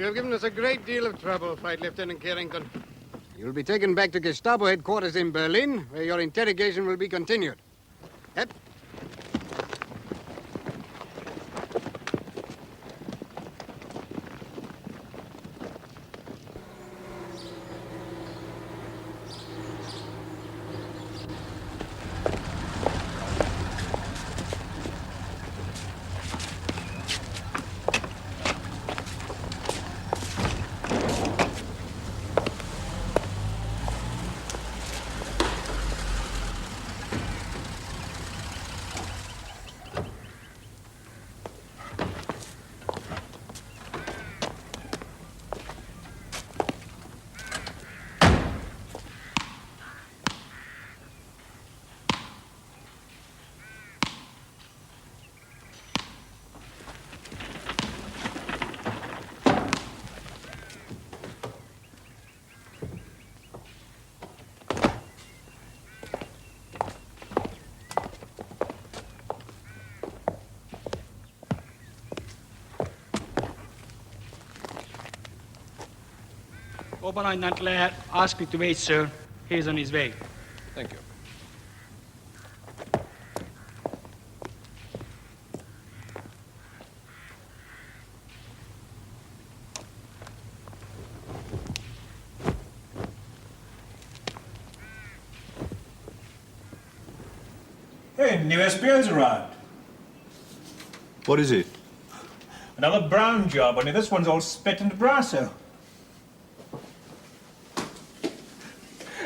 You have given us a great deal of trouble, Flight Lieutenant Carrington. You'll be taken back to Gestapo headquarters in Berlin, where your interrogation will be continued. Yep. Oberleutnant Laird asked me to wait, sir. He's on his way. Thank you. Hey, new espion's arrived. What is it? Another brown job, only this one's all spit and brasso.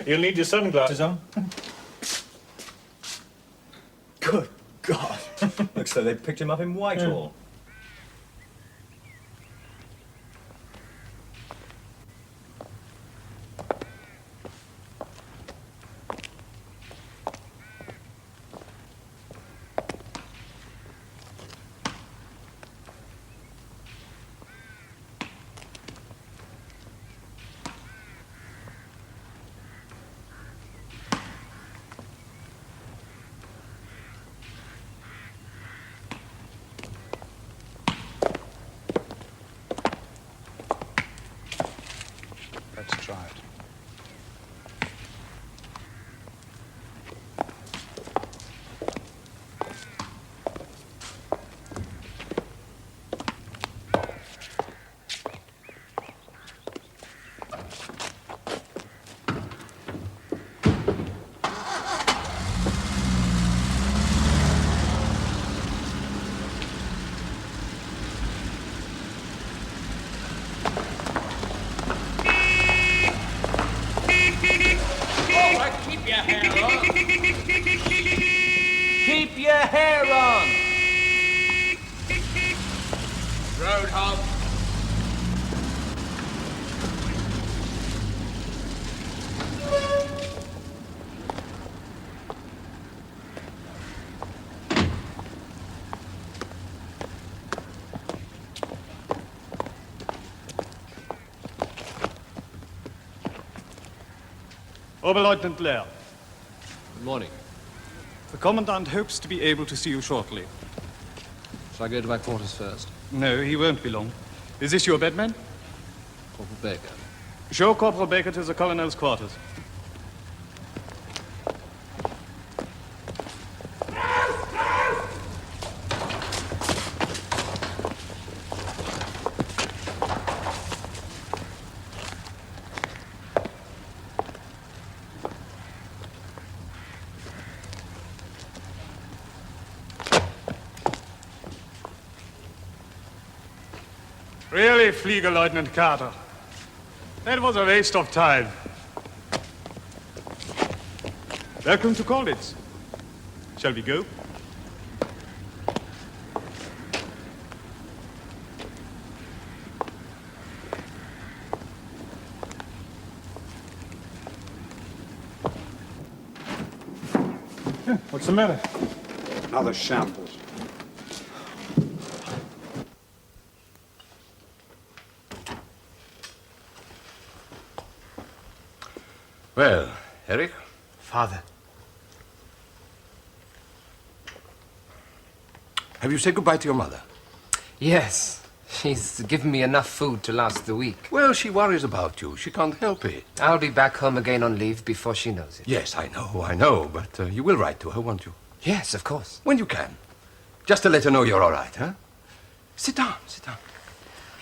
You'll need your sunglasses on. Good God. Looks like they picked him up in Whitehall. Oberleutnant Lehr. Good morning. The Commandant hopes to be able to see you shortly. Shall I go to my quarters first? No, he won't be long. Is this your bed, man? Corporal Baker. Show Corporal Baker to the Colonel's quarters. Really, Flieger Lieutenant Carter. That was a waste of time. Welcome to Colditz. Shall we go? What's the matter? Another shambles. Well, Eric? Father. Have you said goodbye to your mother? Yes. She's given me enough food to last the week. Well, she worries about you. She can't help it. I'll be back home again on leave before she knows it. Yes, I know, but you will write to her, won't you? Yes, of course. When you can. Just to let her know you're all right, huh? Sit down, sit down.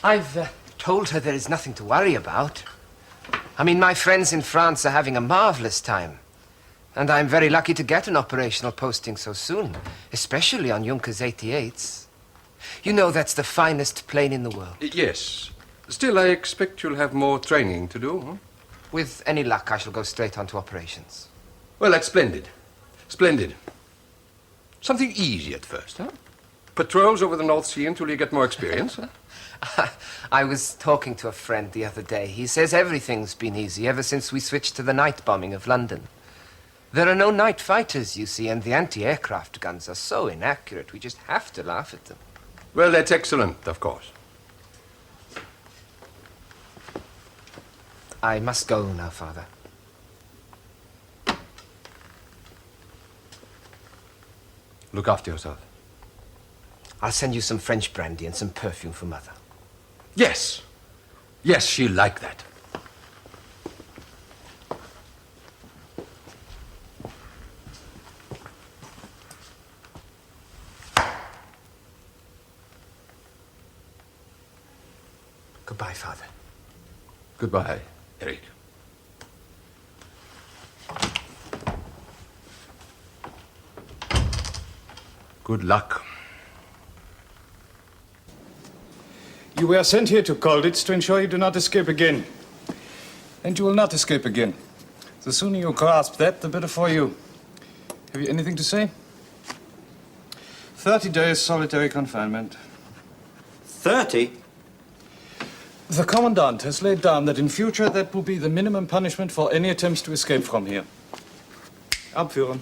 I've told her there is nothing to worry about. I mean, my friends in France are having a marvelous time. And I'm very lucky to get an operational posting so soon, especially on Junkers 88s. You know that's the finest plane in the world. Yes. Still, I expect you'll have more training to do, huh? With any luck, I shall go straight on to operations. Well, that's splendid. Splendid. Something easy at first, huh? Patrols over the North Sea until you get more experience. I was talking to a friend the other day. He says everything's been easy ever since we switched to the night bombing of London. There are no night fighters, you see, and the anti-aircraft guns are so inaccurate, we just have to laugh at them. Well, that's excellent, of course. I must go now, Father. Look after yourself. I'll send you some French brandy and some perfume for Mother. Yes. Yes, she'll like that. Goodbye, Father. Goodbye, Eric. Good luck. You were sent here to Colditz to ensure you do not escape again. And you will not escape again. The sooner you grasp that, the better for you. Have you anything to say? 30 days solitary confinement. 30? The Commandant has laid down that in future that will be the minimum punishment for any attempts to escape from here. Abführen.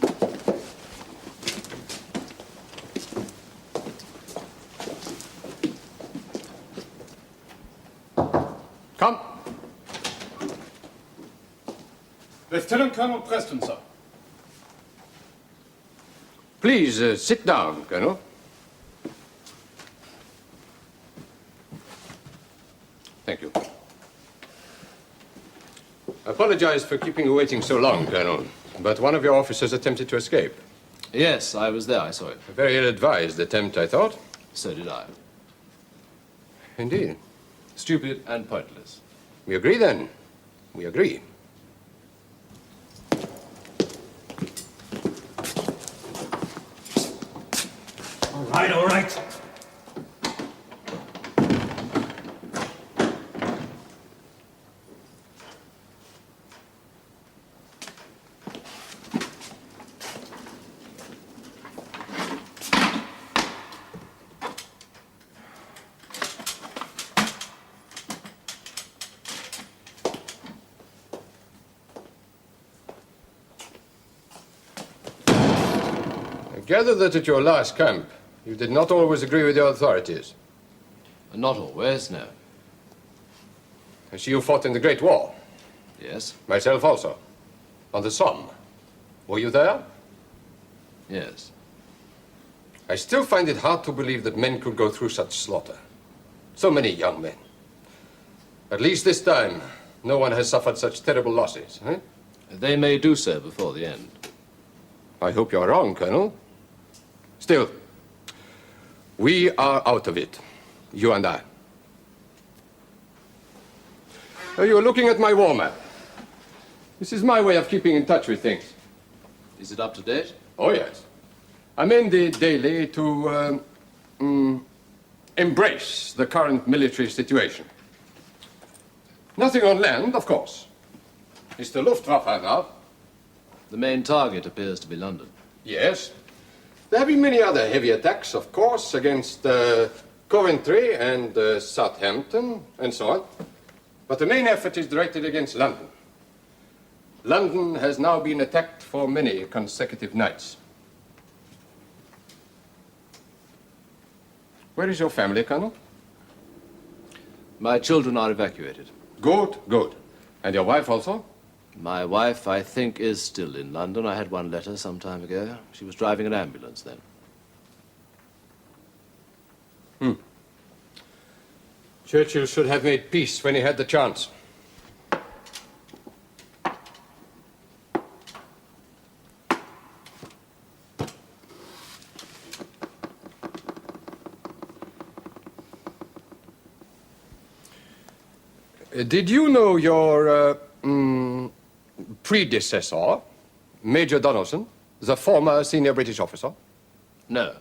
Come. Lieutenant Colonel Preston, sir. Please, sit down, Colonel. Thank you. I apologize for keeping you waiting so long, Colonel, but one of your officers attempted to escape. Yes, I was there. I saw it. A very ill-advised attempt, I thought. So did I. Indeed. Stupid and pointless. We agree, then. We agree. All right, all right. I gather that at your last camp, you did not always agree with the authorities. Not always, no. I see you fought in the Great War. Yes. Myself also. on the Somme. Were you there? Yes. I still find it hard to believe that men could go through such slaughter. So many young men. At least this time, no one has suffered such terrible losses, eh? They may do so before the end. I hope you're wrong, Colonel. Still, we are out of it, you and I. You're looking at my war map. This is my way of keeping in touch with things. Is it up to date? Oh, yes. I amend it daily to embrace the current military situation. Nothing on land, of course. It's the Luftwaffe now. The main target appears to be London. Yes. There have been many other heavy attacks, of course, against Coventry and Southampton and so on. But the main effort is directed against London. London has now been attacked for many consecutive nights. Where is your family, Colonel? My children are evacuated. Good, good. And your wife also? My wife, I think, is still in London. I had one letter some time ago. She was driving an ambulance then. Churchill should have made peace when he had the chance. Did you know your predecessor, Major Donaldson, the former senior British officer? No.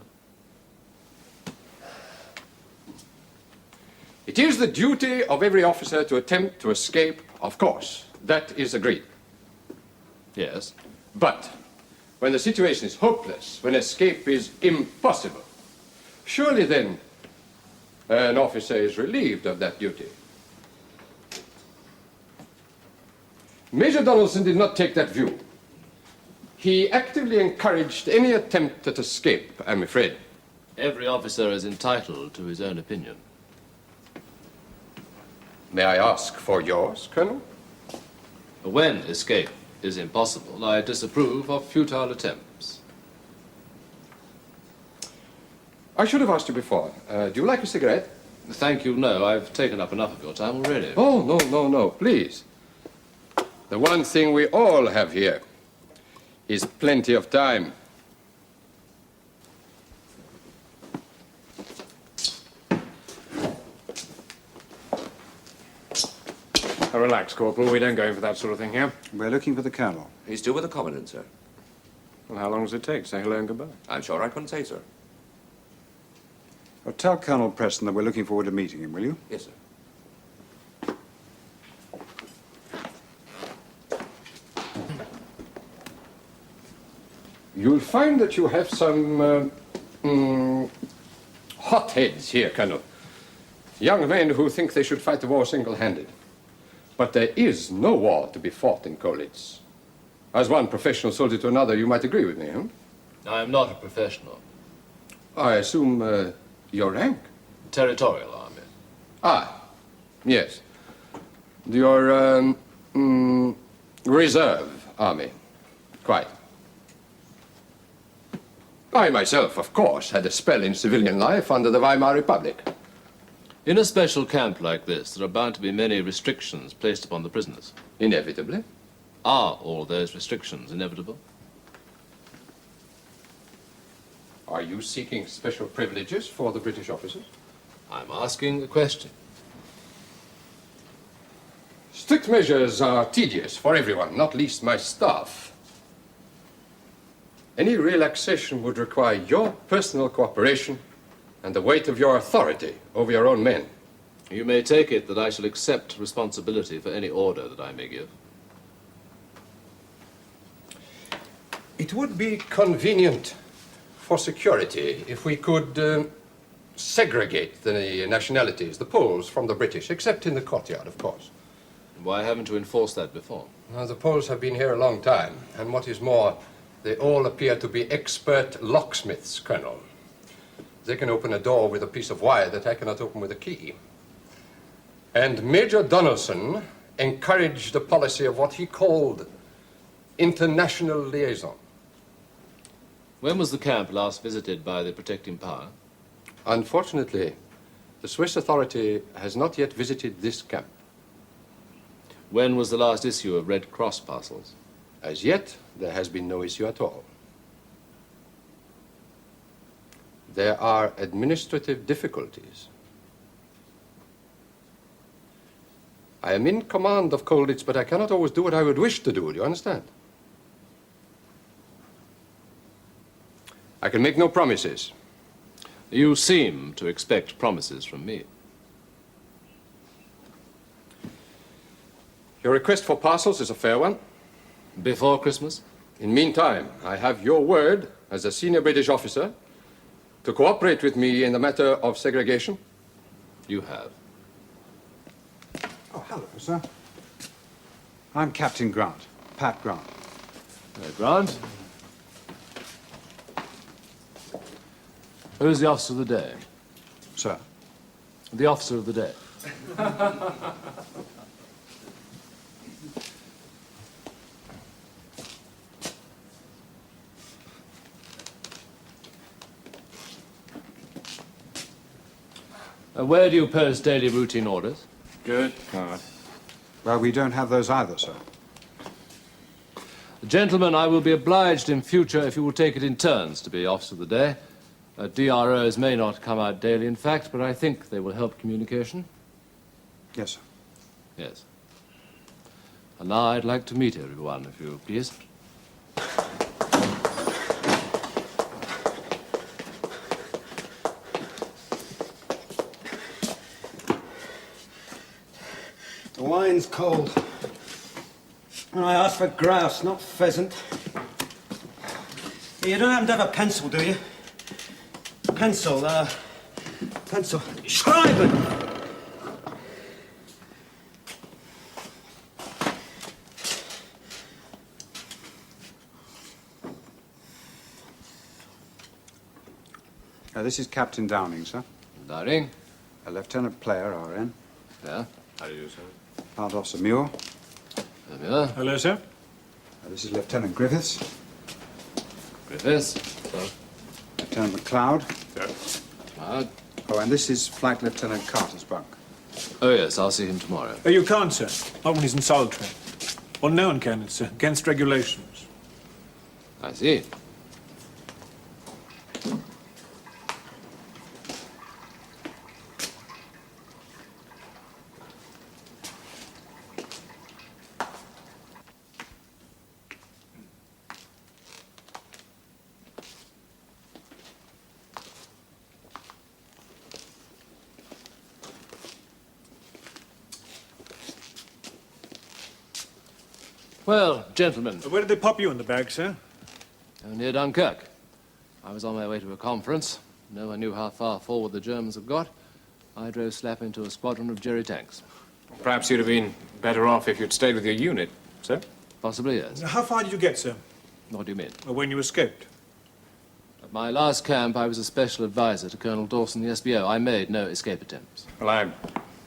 It is the duty of every officer to attempt to escape, of course. That is agreed. Yes. But when the situation is hopeless, when escape is impossible, surely then an officer is relieved of that duty. Major Donaldson did not take that view. He actively encouraged any attempt at escape, I'm afraid. Every officer is entitled to his own opinion. May I ask for yours, Colonel? When escape is impossible, I disapprove of futile attempts. I should have asked you before. Do you like a cigarette? Thank you, no. I've taken up enough of your time already. Oh, no, please. The one thing we all have here is plenty of time. Relax, Corporal. We don't go in for that sort of thing here. We're looking for the Colonel. He's still with the Commandant, sir. Well, how long does it take? Say hello and goodbye. I'm sure I couldn't say, sir. Well, tell Colonel Preston that we're looking forward to meeting him, will you? Yes, sir. You'll find that you have some hotheads here, Colonel. Young men who think they should fight the war single-handed. But there is no war to be fought in Colditz. As one professional soldier to another, you might agree with me, huh? I am not a professional. I assume your rank? Territorial army. Ah, yes. Your reserve army. Quite. I myself, of course, had a spell in civilian life under the Weimar Republic. In a special camp like this, there are bound to be many restrictions placed upon the prisoners. Inevitably. Are all those restrictions inevitable? Are you seeking special privileges for the British officers? I'm asking a question. Strict measures are tedious for everyone, not least my staff. Any relaxation would require your personal cooperation and the weight of your authority over your own men. You may take it that I shall accept responsibility for any order that I may give. It would be convenient for security if we could segregate the nationalities, the Poles from the British, except in the courtyard, of course. Why haven't you enforced that before? Now, the Poles have been here a long time, and what is more, they all appear to be expert locksmiths, Colonel. They can open a door with a piece of wire that I cannot open with a key. And Major Donaldson encouraged a policy of what he called international liaison. When was the camp last visited by the protecting power? Unfortunately, the Swiss authority has not yet visited this camp. When was the last issue of Red Cross parcels? As yet, there has been no issue at all. There are administrative difficulties. I am in command of Colditz, but I cannot always do what I would wish to do. Do you understand? I can make no promises. You seem to expect promises from me. Your request for parcels is a fair one. Before Christmas? In meantime, I have your word as a senior British officer to cooperate with me in the matter of segregation. You have. Oh, hello, sir. I'm Captain Grant, Pat Grant. Grant? Who's the officer of the day? Sir? The officer of the day. Where do you post daily routine orders? Good God. Well, we don't have those either, sir. Gentlemen, I will be obliged in future if you will take it in turns to be officer of the day. DROs may not come out daily, in fact, but I think they will help communication. Yes, sir. Yes. And now I'd like to meet everyone, if you please. The wine's cold. And I asked for grouse, not pheasant. You don't happen to have a pencil, do you? Pencil. Schreiben! This is Captain Downing, sir. Downing? Lieutenant Player, RN. Yeah? How do you do, sir? Part Officer Muir. Muir? Hello, sir. This is Lieutenant Griffiths. Griffiths? Lieutenant McLeod. Sir. McLeod? Oh, and this is Flight Lieutenant Carter's bunk. Oh, yes, I'll see him tomorrow. Oh, you can't, sir. Not when he's in solitary. Well, no one can, sir. Against regulations. I see. Well, gentlemen. Where did they pop you in the bag, sir? Near Dunkirk. I was on my way to a conference. No one knew how far forward the Germans have got. I drove slap into a squadron of jerry tanks. Perhaps you'd have been better off if you'd stayed with your unit, sir? Possibly, yes. How far did you get, sir? What do you mean? When you escaped? At my last camp, I was a special advisor to Colonel Dawson, the SBO. I made no escape attempts. Well,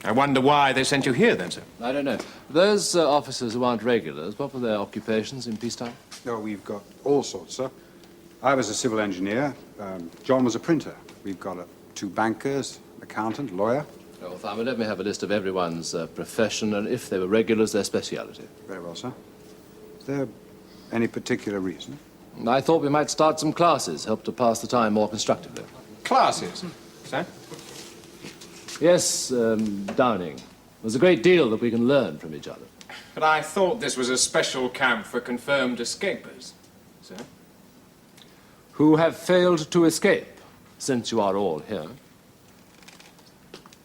I wonder why they sent you here, then, sir. I don't know. Those officers who aren't regulars, what were their occupations in peacetime? Oh, we've got all sorts, sir. I was a civil engineer. John was a printer. We've got 2 bankers, accountant, lawyer. Well, Tharman, let me have a list of everyone's profession, and if they were regulars, their speciality. Very well, sir. Is there any particular reason? I thought we might start some classes, help to pass the time more constructively. Classes, sir? Yes, Downing. There's a great deal that we can learn from each other. But I thought this was a special camp for confirmed escapers, sir. Who have failed to escape, since you are all here.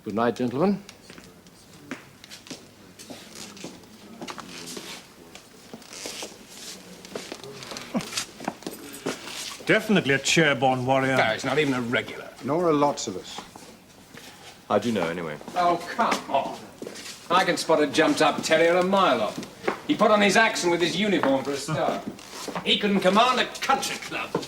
Good night, gentlemen. Definitely a chair-borne warrior. No, he's not even a regular. Nor are lots of us. How'd you know, anyway? Oh, come on. I can spot a jumped-up terrier a mile off. He put on his accent with his uniform for a start. He couldn't command a country club.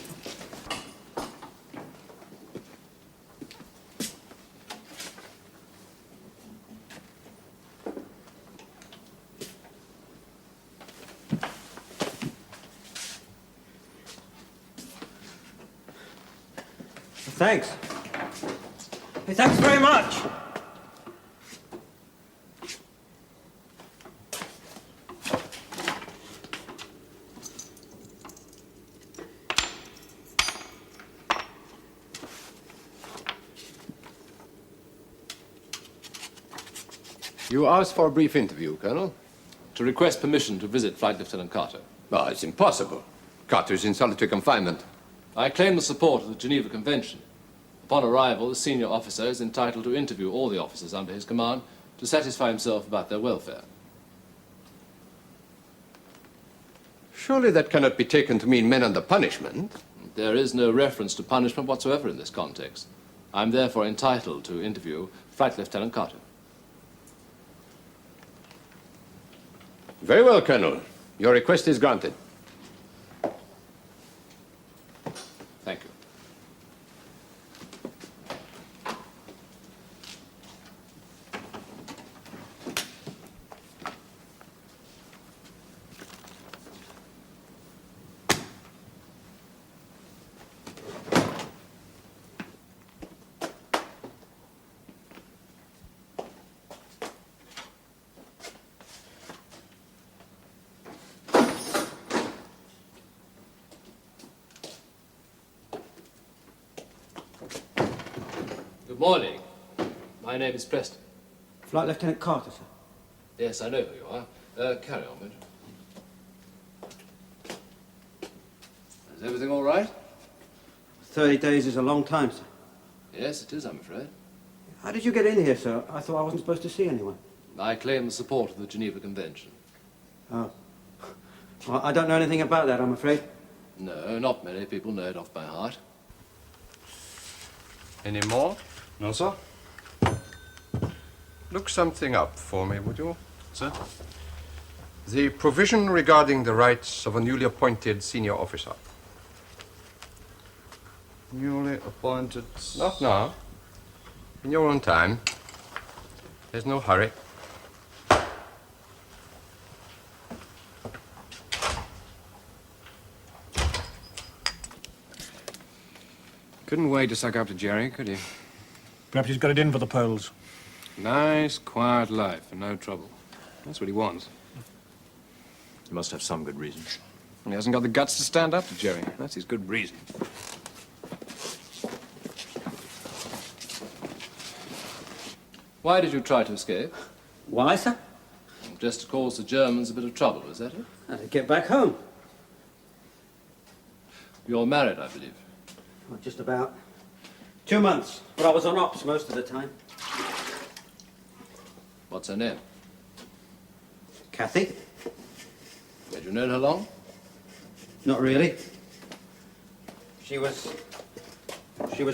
Thanks. Hey, thanks very much. You asked for a brief interview, Colonel? To request permission to visit Flight Lieutenant Carter. Oh, it's impossible. Carter is in solitary confinement. I claim the support of the Geneva Convention. Upon arrival, the senior officer is entitled to interview all the officers under his command to satisfy himself about their welfare. Surely that cannot be taken to mean men under punishment. There is no reference to punishment whatsoever in this context. I'm therefore entitled to interview Flight Lieutenant Carter. Very well, Colonel. Your request is granted. Thank you. Good morning. My name is Preston. Flight Lieutenant Carter, sir. Yes, I know who you are. Carry on, Major. Is everything all right? 30 days is a long time, sir. Yes, it is, I'm afraid. How did you get in here, sir? I thought I wasn't supposed to see anyone. I claim the support of the Geneva Convention. Oh. Well, I don't know anything about that, I'm afraid. No, not many people know it off by heart. Any more? No, sir. Look something up for me, would you? Sir? The provision regarding the rights of a newly appointed senior officer. Newly appointed... Not now. In your own time. There's no hurry. Couldn't wait to suck up to Jerry, could you? Perhaps he's got it in for the Poles. Nice, quiet life and no trouble. That's what he wants. You must have some good reason. He hasn't got the guts to stand up to Jerry. That's his good reason. Why did you try to escape? Why, sir? Just to cause the Germans a bit of trouble, is that it? To get back home. You're married, I believe. Well, just about 2 months, but I was on ops most of the time. What's her name? Kathy? Had you known her long? Not really. She was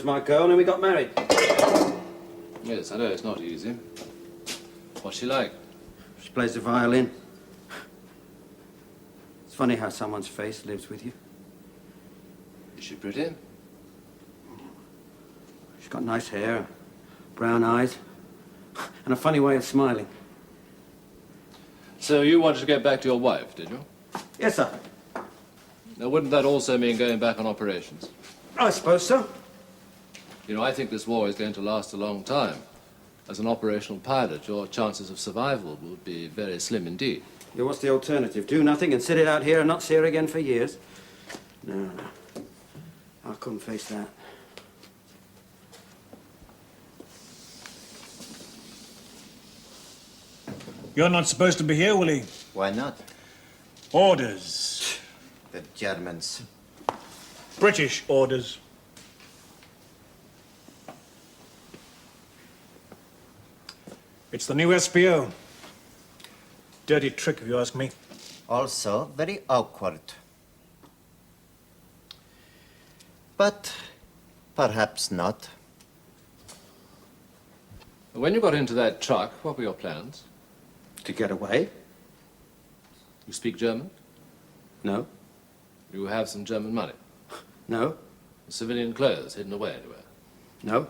my girl and we got married. Yes, I know it's not easy. What's she like? She plays the violin. It's funny how someone's face lives with you. Is she pretty? She's got nice hair, brown eyes, and a funny way of smiling. So you wanted to get back to your wife, did you? Yes, sir. Now, wouldn't that also mean going back on operations? I suppose so. You know, I think this war is going to last a long time. As an operational pilot, your chances of survival would be very slim indeed. Yeah, what's the alternative? Do nothing and sit it out here and not see her again for years? No. I couldn't face that. You're not supposed to be here, Willie. Why not? Orders. The Germans. British orders. It's the new SPO. Dirty trick, if you ask me. Also very awkward. But perhaps not. When you got into that truck, what were your plans? To get away? You speak German? No. You have some German money? No. Civilian clothes hidden away anywhere? No.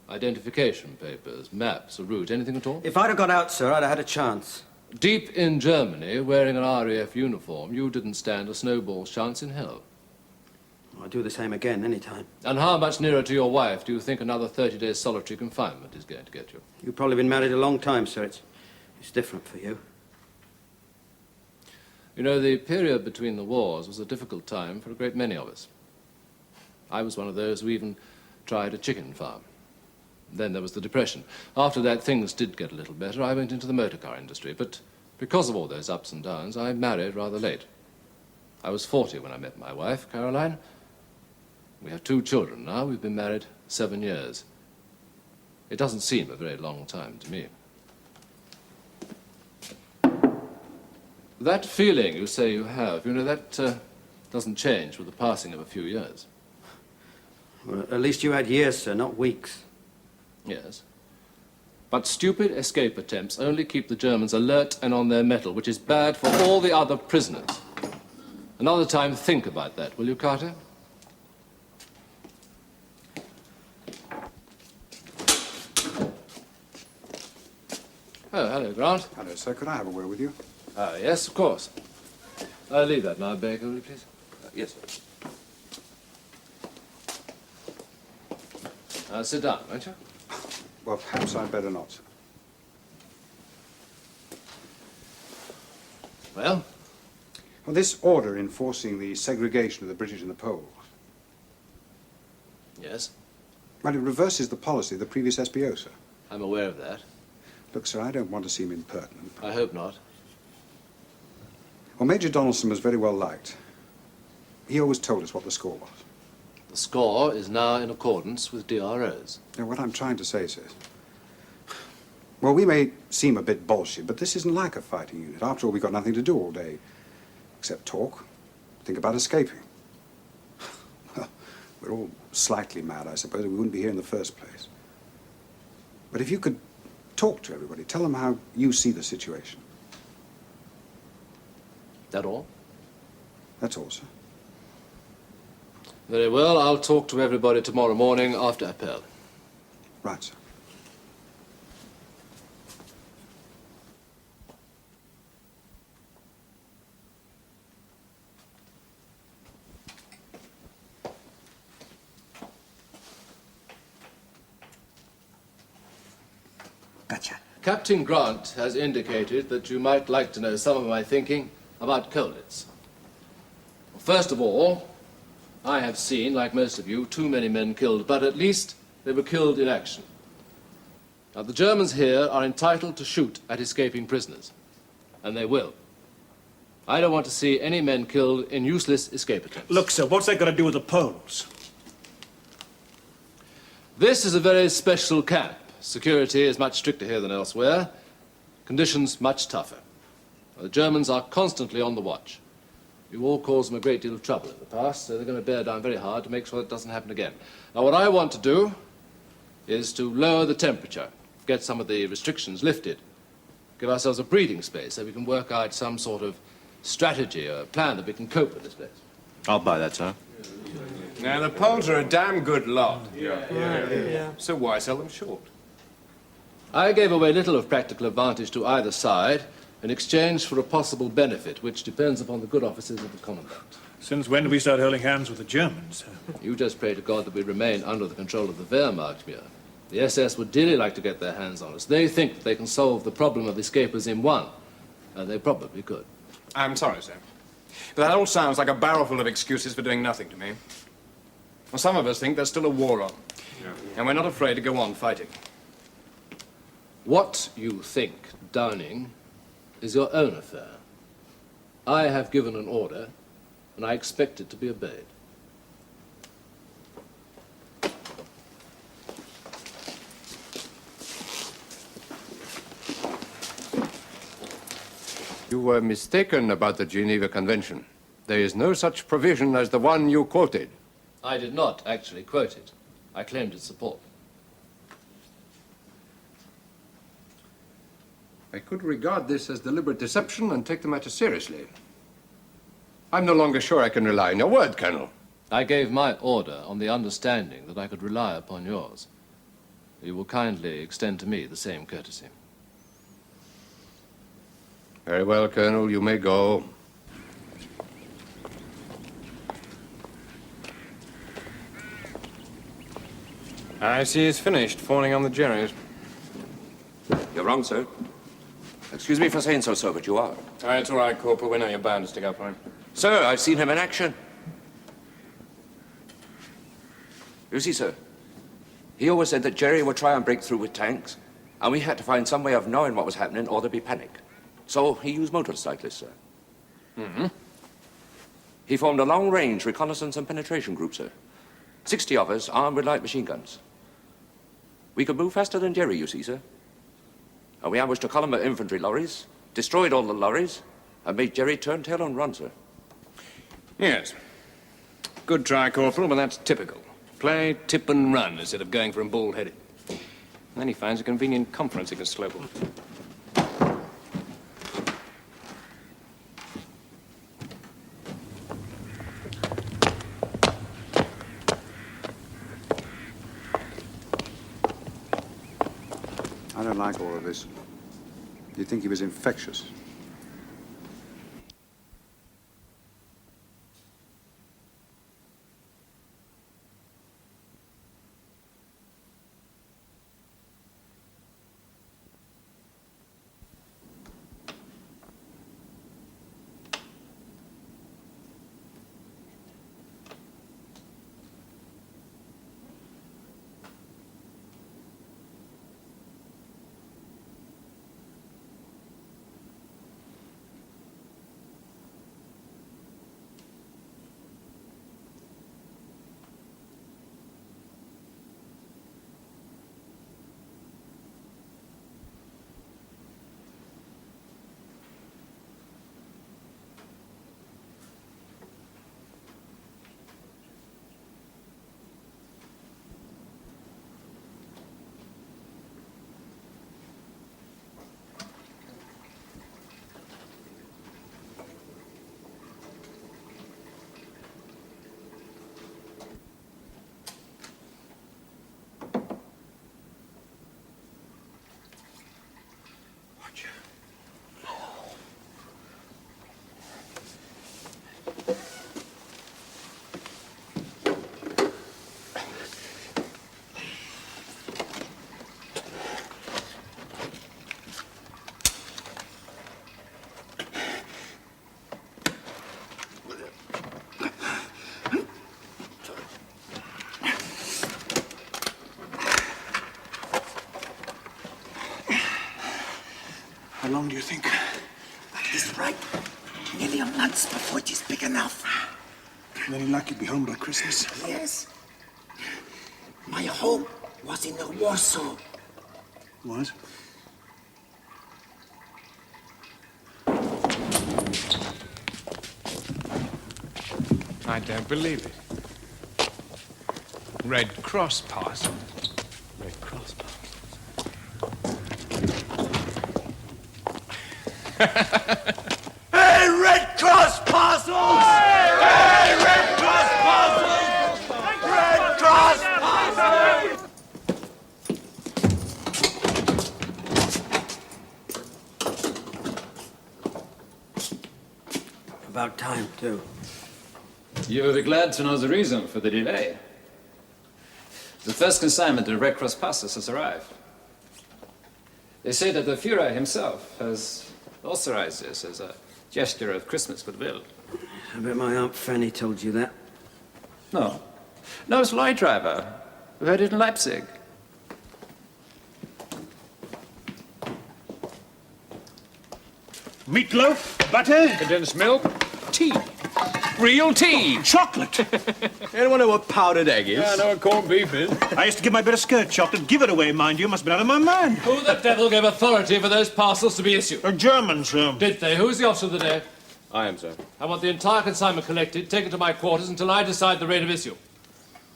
Identification papers, maps, a route, anything at all? If I'd have got out, sir, I'd have had a chance. Deep in Germany, wearing an RAF uniform, you didn't stand a snowball's chance in hell. I'd do the same again any time. And how much nearer to your wife do you think another 30 days solitary confinement is going to get you? You've probably been married a long time, sir. It's different for you. You know, the period between the wars was a difficult time for a great many of us. I was one of those who even tried a chicken farm. Then there was the Depression. After that, things did get a little better. I went into the motor car industry, but because of all those ups and downs, I married rather late. I was 40 when I met my wife, Caroline. We have 2 children now. We've been married 7 years. It doesn't seem a very long time to me. That feeling you say you have, you know, that doesn't change with the passing of a few years. Well, at least you had years, sir, not weeks. Yes. But stupid escape attempts only keep the Germans alert and on their mettle, which is bad for all the other prisoners. Another time, think about that, will you, Carter? Oh, hello, Grant. Hello, sir. Could I have a word with you? Yes, of course. I'll leave that now, Baker, will you please? Yes, sir. Sit down, won't you? Well, perhaps I'd better not. Well? Well, this order enforcing the segregation of the British and the Poles. Yes? Well, it reverses the policy of the previous SPO, sir. I'm aware of that. Look, sir, I don't want to seem impertinent. I hope not. Well, Major Donaldson was very well liked. He always told us what the score was. The score is now in accordance with DROs. Now, what I'm trying to say, sir, well, we may seem a bit bolshy, but this isn't like a fighting unit. After all, we've got nothing to do all day, except talk, think about escaping. Well, we're all slightly mad, I suppose, or we wouldn't be here in the first place. But if you could talk to everybody, tell them how you see the situation. That all? That's all, sir. Very well, I'll talk to everybody tomorrow morning after appel. Right, sir. Gotcha. Captain Grant has indicated that you might like to know some of my thinking about Colditz. Well, first of all, I have seen, like most of you, too many men killed, but at least they were killed in action. Now, the Germans here are entitled to shoot at escaping prisoners, and they will. I don't want to see any men killed in useless escape attempts. Look, sir, what's that got to do with the Poles? This is a very special camp. Security is much stricter here than elsewhere. Conditions much tougher. The Germans are constantly on the watch. You all caused them a great deal of trouble in the past, so they're going to bear down very hard to make sure it doesn't happen again. Now, what I want to do is to lower the temperature, get some of the restrictions lifted, give ourselves a breathing space so we can work out some sort of strategy or plan that we can cope with this place. I'll buy that, sir. Now, the Poles are a damn good lot. Yeah. So why sell them short? I gave away little of practical advantage to either side in exchange for a possible benefit, which depends upon the good offices of the Commandant. Since when do we start holding hands with the Germans? You just pray to God that we remain under the control of the Wehrmacht, Muir. The SS would dearly like to get their hands on us. They think that they can solve the problem of escapers in one, and they probably could. I'm sorry, sir. But that all sounds like a barrel full of excuses for doing nothing to me. Well, some of us think there's still a war on. Yeah. And we're not afraid to go on fighting. What you think, Downing, is your own affair. I have given an order, and I expect it to be obeyed. You were mistaken about the Geneva Convention. There is no such provision as the one you quoted. I did not actually quote it. I claimed its support. I could regard this as deliberate deception and take the matter seriously. I'm no longer sure I can rely on your word, Colonel. I gave my order on the understanding that I could rely upon yours. You will kindly extend to me the same courtesy. Very well, Colonel, you may go. I see he's finished fawning on the Jerrys. You're wrong, sir. Excuse me for saying so, sir, but you are. It's all right, Corporal. We know you're bound to stick up for him. Sir, I've seen him in action. You see, sir, he always said that Jerry would try and break through with tanks, and we had to find some way of knowing what was happening or there'd be panic. So he used motorcyclists, sir. Mm-hmm. He formed a long-range reconnaissance and penetration group, sir. 60 of us armed with light machine guns. We could move faster than Jerry, you see, sir. And we ambushed a column of infantry lorries, destroyed all the lorries, and made Jerry turn tail and run, sir. Yes. Good try, Corporal, but that's typical. Play, tip and run instead of going for him bald-headed. And then he finds a convenient conference he can slope on. I don't like all of this. You'd think he was infectious. How long do you think? He's right. Nearly a month before it is big enough. Very lucky to be home by Christmas. Yes. My home was in Warsaw. What? I don't believe it. Red Cross parcel. Red Cross parcel. Hey, Red Cross parcels! Hey, Red Cross parcels! Red Cross parcels! About time, too. You'll be glad to know the reason for the delay. The first consignment of Red Cross passes has arrived. They say that the Führer himself has authorized this as a gesture of Christmas goodwill. I bet my Aunt Fanny told you that. No. No, it's a lorry driver. We heard it in Leipzig. Meatloaf, butter, condensed milk, tea. Real tea. Chocolate. Anyone know what powdered egg is? Yeah, I know what corned beef is. I used to give my bit of skirt chocolate. Give it away, mind you. Must be out of my mind. Who the devil gave authority for those parcels to be issued? A German, sir. Did they? Who is the officer of the day? I am, sir. I want the entire consignment collected, taken to my quarters until I decide the rate of issue.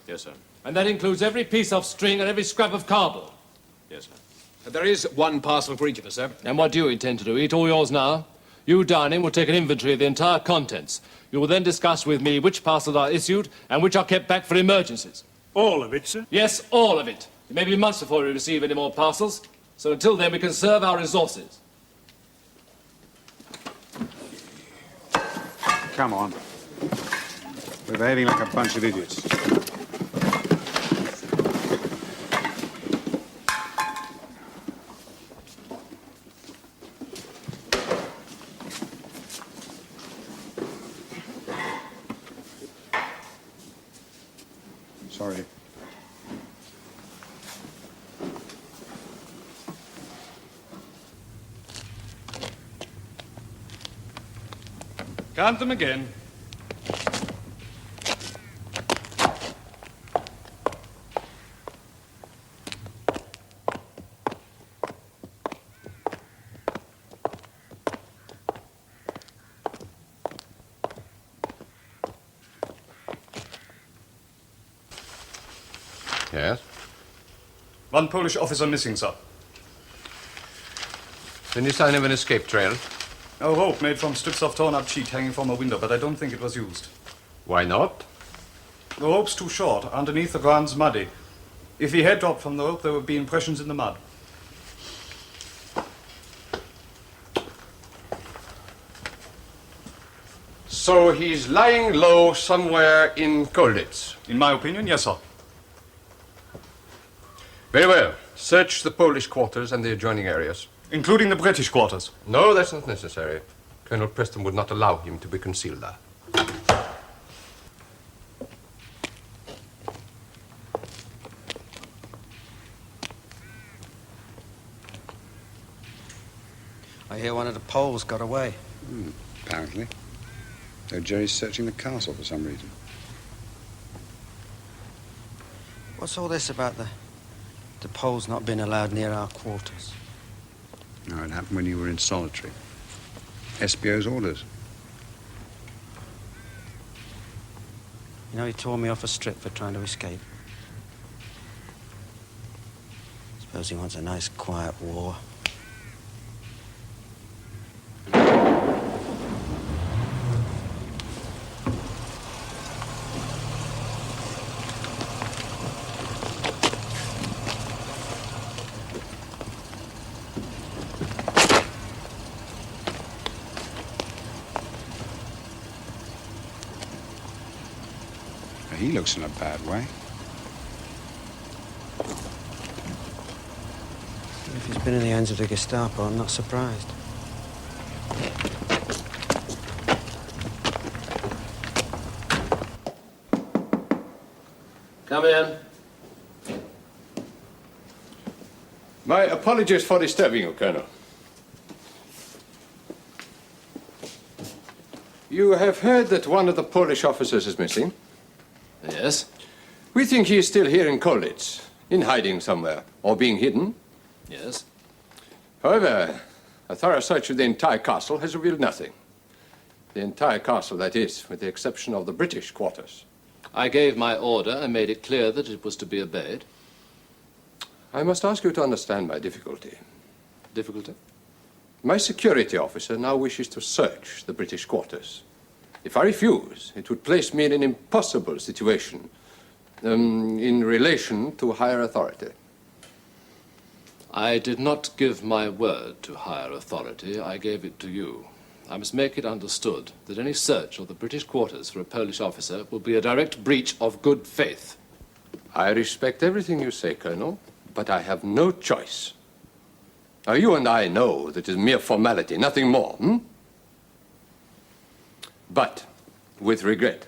Yes, sir. And that includes every piece of string and every scrap of cardboard. Yes, sir. There is one parcel for each of us, sir. And what do you intend to do? Eat all yours now? You, Downing, will take an inventory of the entire contents. You will then discuss with me which parcels are issued and which are kept back for emergencies. All of it, sir? Yes, all of it. It may be months before we receive any more parcels, so until then we conserve our resources. Come on. We're behaving like a bunch of idiots. Sorry. Count them again. Yes? One Polish officer missing, sir. Any sign of an escape trail? A rope made from strips of torn-up sheet hanging from a window, but I don't think it was used. Why not? The rope's too short. Underneath, the ground's muddy. If he had dropped from the rope, there would be impressions in the mud. So he's lying low somewhere in Colditz? In my opinion, yes, sir. Very well. Search the Polish quarters and the adjoining areas. Including the British quarters? No, that's not necessary. Colonel Preston would not allow him to be concealed there. I hear one of the Poles got away. Apparently. Though Jerry's searching the castle for some reason. What's all this about the Poles not being allowed near our quarters? No, it happened when you were in solitary. SBO's orders. You know, he tore me off a strip for trying to escape. Suppose he wants a nice, quiet war. He looks in a bad way. If he's been in the hands of the Gestapo, I'm not surprised. Come in. My apologies for disturbing you, Colonel. You have heard that one of the Polish officers is missing? Yes. We think he is still here in Colditz, in hiding somewhere, or being hidden. Yes. However, a thorough search of the entire castle has revealed nothing. The entire castle, that is, with the exception of the British quarters. I gave my order and made it clear that it was to be obeyed. I must ask you to understand my difficulty. Difficulty? My security officer now wishes to search the British quarters. If I refuse, it would place me in an impossible situation in relation to higher authority. I did not give my word to higher authority. I gave it to you. I must make it understood that any search of the British quarters for a Polish officer will be a direct breach of good faith. I respect everything you say, Colonel, but I have no choice. Now, you and I know that it is mere formality, nothing more, But, with regret,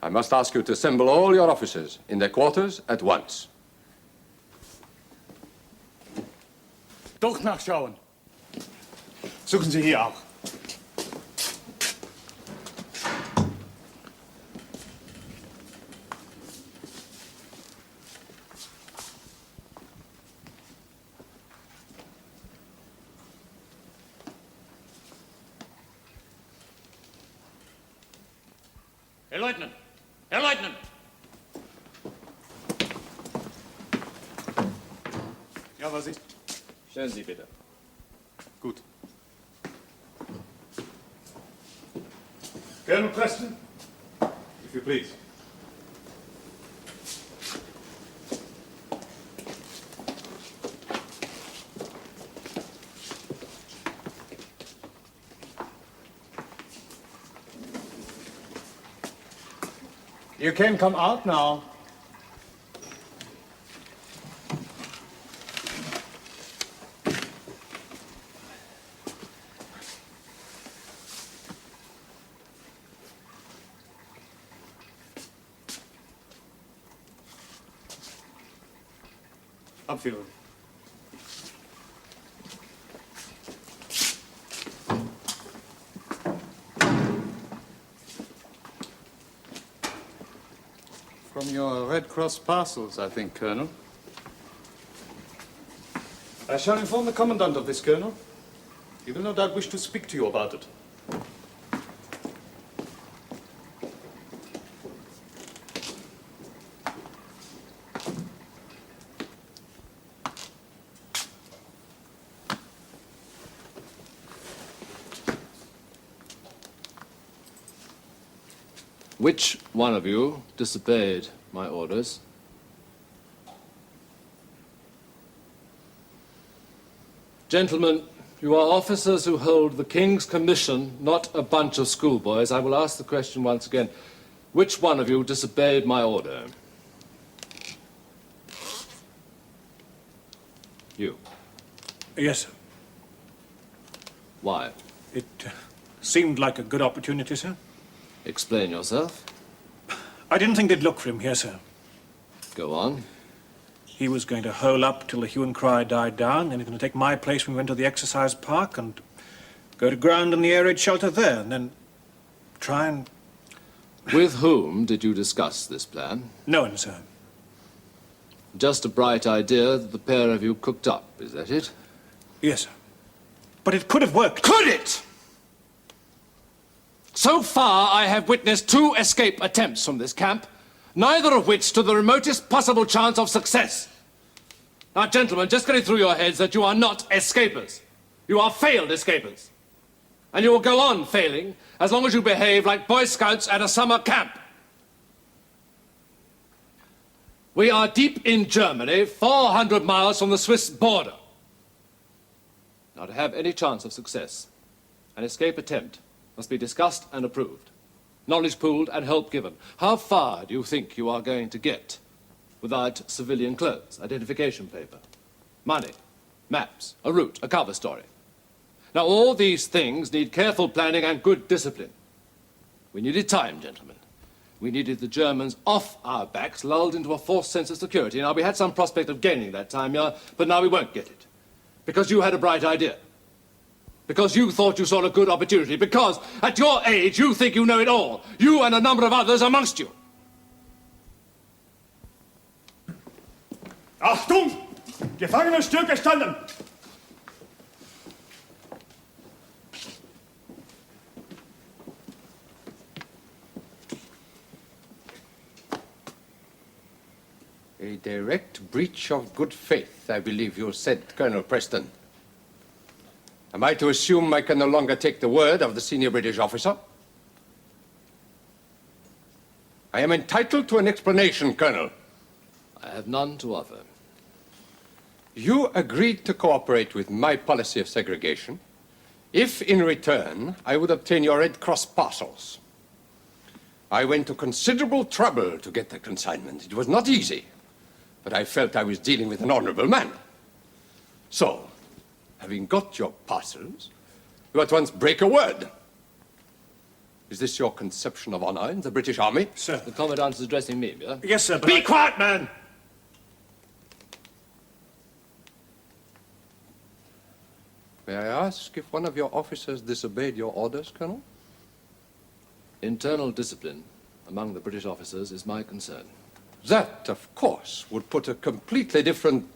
I must ask you to assemble all your officers in their quarters at once. Doch nachschauen. Suchen Sie hier auch. Herr Leutnant! Herr Leutnant! Ja, was ist? Stellen Sie bitte. Gut. Colonel Preston, if you please. You can come out now. Abführen. From your Red Cross parcels, I think, Colonel. I shall inform the Commandant of this, Colonel. He will no doubt wish to speak to you about it. Which one of you disobeyed my orders? Gentlemen, you are officers who hold the King's commission, not a bunch of schoolboys. I will ask the question once again. Which one of you disobeyed my order? You. Yes, sir. Why? It seemed like a good opportunity, sir. Explain yourself. I didn't think they'd look for him here, sir. Go on. He was going to hole up till the hue and cry died down, and he was going to take my place when we went to the exercise park and go to ground in the air raid shelter there, and then try and... With whom did you discuss this plan? No one, sir. Just a bright idea that the pair of you cooked up, is that it? Yes, sir. But it could have worked. Could it? So far, I have witnessed 2 escape attempts from this camp, neither of which stood the remotest possible chance of success. Now, gentlemen, just get it through your heads that you are not escapers. You are failed escapers. And you will go on failing as long as you behave like Boy Scouts at a summer camp. We are deep in Germany, 400 miles from the Swiss border. Now, to have any chance of success, an escape attempt must be discussed and approved, knowledge pooled and help given. How far do you think you are going to get without civilian clothes, identification paper, money, maps, a route, a cover story? Now, all these things need careful planning and good discipline. We needed time, gentlemen. We needed the Germans off our backs, lulled into a false sense of security. Now, we had some prospect of gaining that time, yeah, but now we won't get it. Because you had a bright idea. Because you thought you saw a good opportunity. Because, at your age, you think you know it all. You and a number of others amongst you. Achtung! Gefangenenstücke standen! A direct breach of good faith, I believe you said, Colonel Preston. Am I to assume I can no longer take the word of the senior British officer? I am entitled to an explanation, Colonel. I have none to offer. You agreed to cooperate with my policy of segregation if, in return, I would obtain your Red Cross parcels. I went to considerable trouble to get the consignment. It was not easy, but I felt I was dealing with an honorable man. So, having got your parcels, you at once break a word. Is this your conception of honor in the British Army? Sir. The Commandant is addressing me, yeah? Yes, sir, but Be quiet, man! May I ask if one of your officers disobeyed your orders, Colonel? Internal discipline among the British officers is my concern. That, of course, would put a completely different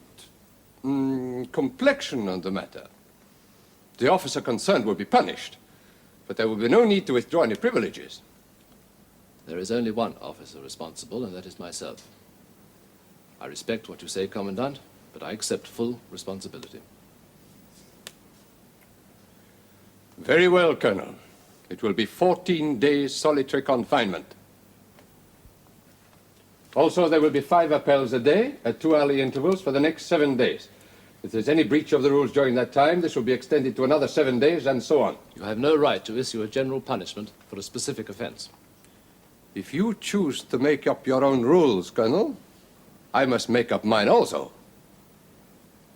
complexion on the matter. The officer concerned will be punished, but there will be no need to withdraw any privileges. There is only one officer responsible, and that is myself. I respect what you say, Commandant, but I accept full responsibility. Very well, Colonel. It will be 14 days solitary confinement. Also, there will be 5 appels a day at 2 hourly intervals for the next 7 days. If there's any breach of the rules during that time, this will be extended to another 7 days, and so on. You have no right to issue a general punishment for a specific offense. If you choose to make up your own rules, Colonel, I must make up mine also.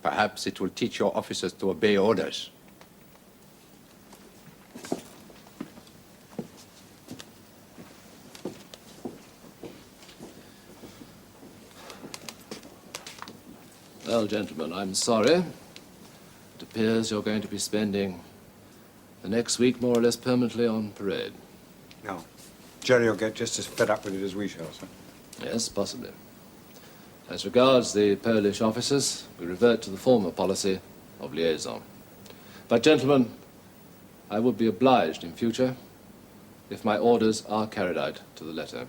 Perhaps it will teach your officers to obey orders. Well, gentlemen, I'm sorry. It appears you're going to be spending the next week more or less permanently on parade. No. Jerry will get just as fed up with it as we shall, sir. Yes, possibly. As regards the Polish officers, we revert to the former policy of liaison. But, gentlemen, I would be obliged in future if my orders are carried out to the letter.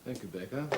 Thank you, Baker.